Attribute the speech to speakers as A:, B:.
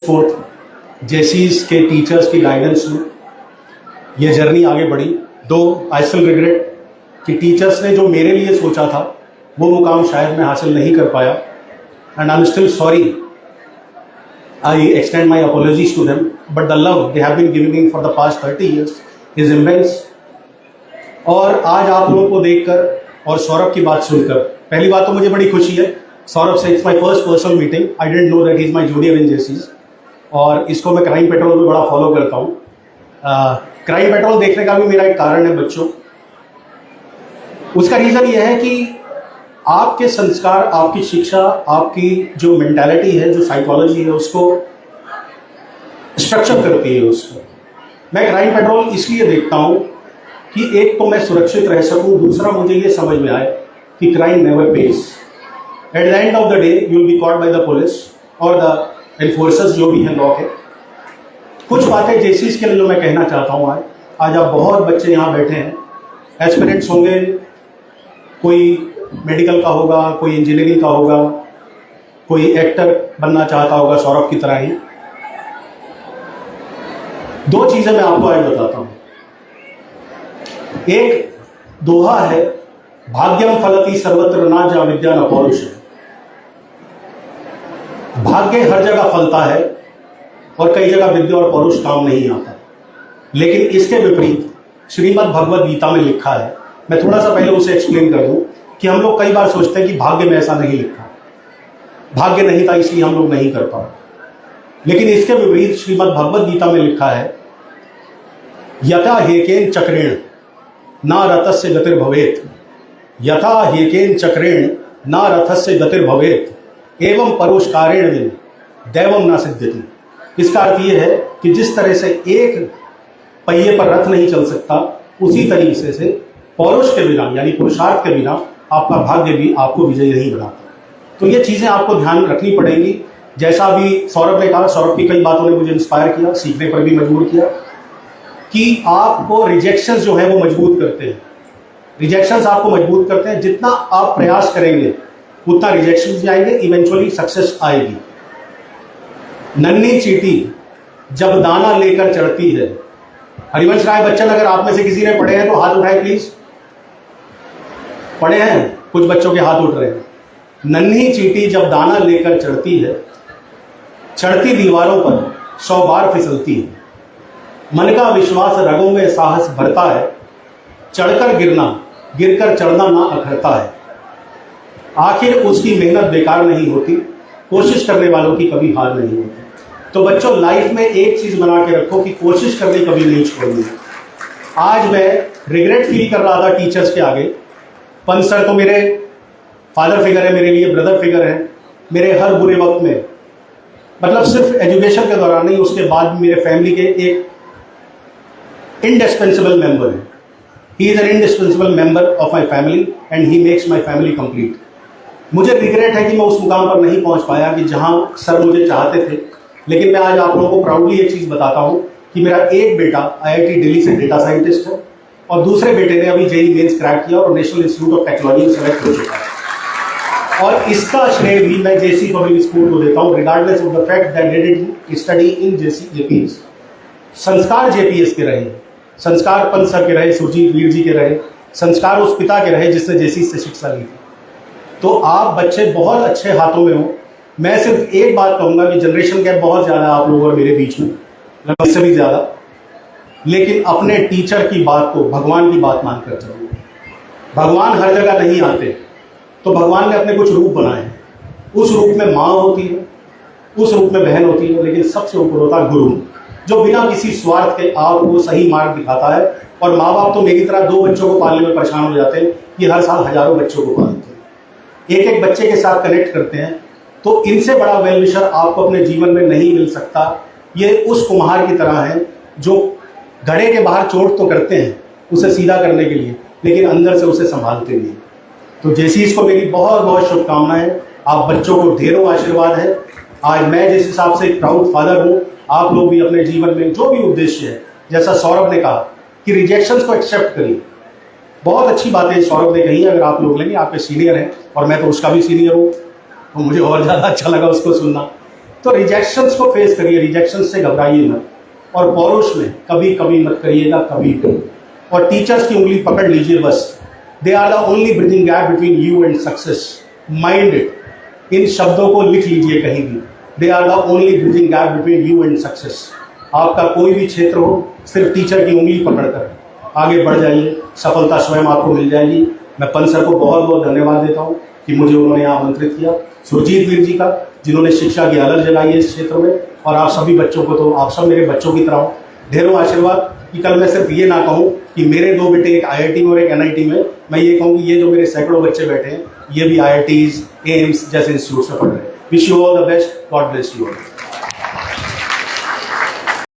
A: Fourth जेसीस के teachers की guidance में ये जर्नी आगे बढ़ी। दो आई स्टिल रिग्रेट कि टीचर्स ने जो मेरे लिए सोचा था वो मुकाम शायद मैं हासिल नहीं कर पाया, and I am still sorry. I extend my apologies to them, but the love they have been giving me for the past 30 years is immense. और आज आप लोगों को देखकर और सौरभ की बात सुनकर, पहली बात तो मुझे बड़ी खुशी है सौरभ से, it's my first personal meeting. I don't know that he is my junior in Jaycees, और इसको मैं क्राइम पेट्रोल में बड़ा फॉलो करता हूँ। क्राइम पेट्रोल देखने का भी मेरा एक कारण है बच्चों। उसका रीज़न ये है कि आपके संस्कार, आपकी शिक्षा, आपकी जो मेंटालिटी है, जो साइकोलॉजी है, उसको स्ट्रक्चर करती है उसको। मैं क्राइम पेट्रोल इसलिए देखता हूँ कि एक तो मैं सुरक्षित रह सकूँ, दूसरा मुझे ये समझ में आए कि crime never page. At the end of the day you will be caught by the police और द एनफोर्सर्स जो भी हैं लॉ के। कुछ बातें जेसीस के लिए जो मैं कहना चाहता हूँ आज आप बहुत बच्चे यहाँ बैठे हैं, एस्पिरेंट्स होंगे, कोई मेडिकल का होगा, कोई इंजीनियरिंग का होगा, कोई एक्टर बनना चाहता होगा सौरभ की तरह ही। दो चीजें मैं आपको आज बताता हूं। एक दोहा है, भाग्यम फलति सर्वत्र न जा विद्या न पौरुष। भाग्य हर जगह फलता है और कई जगह विद्या और पौरुष काम नहीं आता, लेकिन इसके विपरीत श्रीमद् भगवद गीता में लिखा है। मैं थोड़ा सा पहले उसे एक्सप्लेन कर दूं कि हम लोग कई बार सोचते हैं कि भाग्य में ऐसा नहीं लिखा, भाग्य नहीं था इसलिए हम लोग नहीं कर पाए, लेकिन इसके विपरीत श्रीमद् भगवद गीता में लिखा है, यथा हेकेन चक्रेण ना रथस्य गतिर्भवेत्, यथा हेकेन चक्रेण ना रथस्य गतिर्भवेत् एवं परोष्कारेण विन दैवम न सिद्ध्यति। इसका अर्थ यह है कि जिस तरह से एक पहिए पर रथ नहीं चल सकता, उसी तरीके से पौरुष के बिना यानी पुरुषार्थ के बिना आपका भाग्य भी आपको विजयी नहीं बनाता। तो ये चीज़ें आपको ध्यान रखनी पड़ेंगी। जैसा अभी सौरभ ने कहा, सौरभ की कई बातों ने मुझे इंस्पायर किया, सीखने पर भी मजबूर किया कि आपको रिजेक्शंस जो है वो मजबूत करते हैं। रिजेक्शंस आपको मजबूत करते हैं, जितना आप प्रयास करेंगे उतना रिजेक्शंस भी आएंगे, इवेंचुअली सक्सेस आएगी। नन्ही चींटी जब दाना लेकर चढ़ती है, हरिवंश राय बच्चन अगर आप में से किसी ने पढ़े हैं तो हाथ उठाए प्लीज। पढ़े हैं? कुछ बच्चों के हाथ उठ रहे हैं। नन्ही चींटी जब दाना लेकर चढ़ती है, चढ़ती दीवारों पर 100 बार फिसलती है। मन का विश्वास रगों में साहस भरता है, चढ़कर गिरना गिरकर चढ़ना ना अखरता है। आखिर उसकी मेहनत बेकार नहीं होती, कोशिश करने वालों की कभी हार नहीं होती। तो बच्चों, लाइफ में एक चीज बना के रखो कि कोशिश करनी कभी नहीं छोड़नी। आज मैं रिग्रेट फील कर रहा था टीचर्स के आगे। पंत सर तो मेरे फादर फिगर है, मेरे लिए ब्रदर फिगर है, मेरे हर बुरे वक्त में, मतलब सिर्फ एजुकेशन के दौरान नहीं, उसके बाद भी मेरे फैमिली के एक इंडिस्पेंसिबल मेंबर है। He is an indispensable member of my family and he makes my family complete. मुझे रिग्रेट है कि मैं उस मुकाम पर नहीं पहुंच पाया कि जहां सर मुझे चाहते थे, लेकिन मैं आज आप लोगों को प्राउडली एक चीज बताता हूं कि मेरा एक बेटा IIT दिल्ली से डेटा साइंटिस्ट है और दूसरे बेटे ने अभी JEE मेंस क्रैक किया और नेशनल इंस्टीट्यूट ऑफ टेक्नोलॉजी में सेलेक्ट हो चुका है। और इसका श्रेय भी मैं JC पब्लिक स्कूल को देता हूं, regardless of the fact that they did study in JPS। संस्कार JPS के रहे, संस्कार पंत सर के रहे, सुरजीत वीर जी के रहे, संस्कार उस पिता के रहे जिसने JC से शिक्षा ली थी। तो आप बच्चे बहुत अच्छे हाथों में हो। मैं सिर्फ एक बात कहूंगा कि जनरेशन गैप बहुत ज़्यादा है आप लोगों और मेरे बीच में, इससे भी ज़्यादा, लेकिन अपने टीचर की बात को भगवान की बात मानकर चलो। भगवान हर जगह नहीं आते, तो भगवान ने अपने कुछ रूप बनाए हैं। उस रूप में माँ होती है, उस रूप में बहन होती है, लेकिन सबसे ऊपर होता है गुरु, जो बिना किसी स्वार्थ के आपको सही मार्ग दिखाता है। और माँ बाप तो मेरी तरह 2 बच्चों को पालने में परेशान हो जाते हैं, ये हर साल हजारों बच्चों को पालते हैं, एक एक बच्चे के साथ कनेक्ट करते हैं। तो इनसे बड़ा वेल विशर आपको अपने जीवन में नहीं मिल सकता। ये उस कुम्हार की तरह है जो घड़े के बाहर चोट तो करते हैं उसे सीधा करने के लिए, लेकिन अंदर से उसे संभालते नहीं। तो जेसीस को मेरी बहुत बहुत शुभकामनाएं। आप बच्चों को ढेरों आशीर्वाद है। आज मैं जिस हिसाब से एक प्राउड फादर हूँ, आप लोग भी अपने जीवन में जो भी उद्देश्य है, जैसा सौरभ ने कहा कि रिजेक्शंस को एक्सेप्ट करिए। बहुत अच्छी बातें सौरभ ने कही, अगर आप लोग लेंगे, आपके सीनियर हैं और मैं तो उसका भी सीनियर हूँ, तो मुझे और ज़्यादा अच्छा लगा उसको सुनना। तो रिजेक्शंस को फेस करिए, रिजेक्शंस से घबराइए मत, और पौरुष में कभी कभी मत करिएगा, कभी भी। और टीचर्स की उंगली पकड़ लीजिए बस। They are the only bridging gap between you and success. Mind it, इन शब्दों को लिख लीजिए कहीं भी। They are the only bridging gap between you and success. आपका कोई भी क्षेत्र हो, सिर्फ टीचर की उंगली पकड़कर आगे बढ़ जाइए, सफलता स्वयं आपको मिल जाएगी। मैं पंत सर को बहुत बहुत धन्यवाद देता हूँ कि मुझे उन्होंने आमंत्रित किया, सुरजीत वीर जी का, जिन्होंने शिक्षा की अलग जगाई है इस क्षेत्र में, और आप सभी बच्चों को, तो आप सब मेरे बच्चों की तरह हो। ढेरों आशीर्वाद कि कल मैं सिर्फ ये ना कहूँ कि मेरे 2 बेटे एक IIT में और एक NIT में, मैं ये कहूँ कि ये जो मेरे सैकड़ों बच्चे बैठे हैं, ये भी IITs, एम्स जैसे इंस्टीट्यूट में पढ़ रहे हैं। Wish you all the best, God bless you all.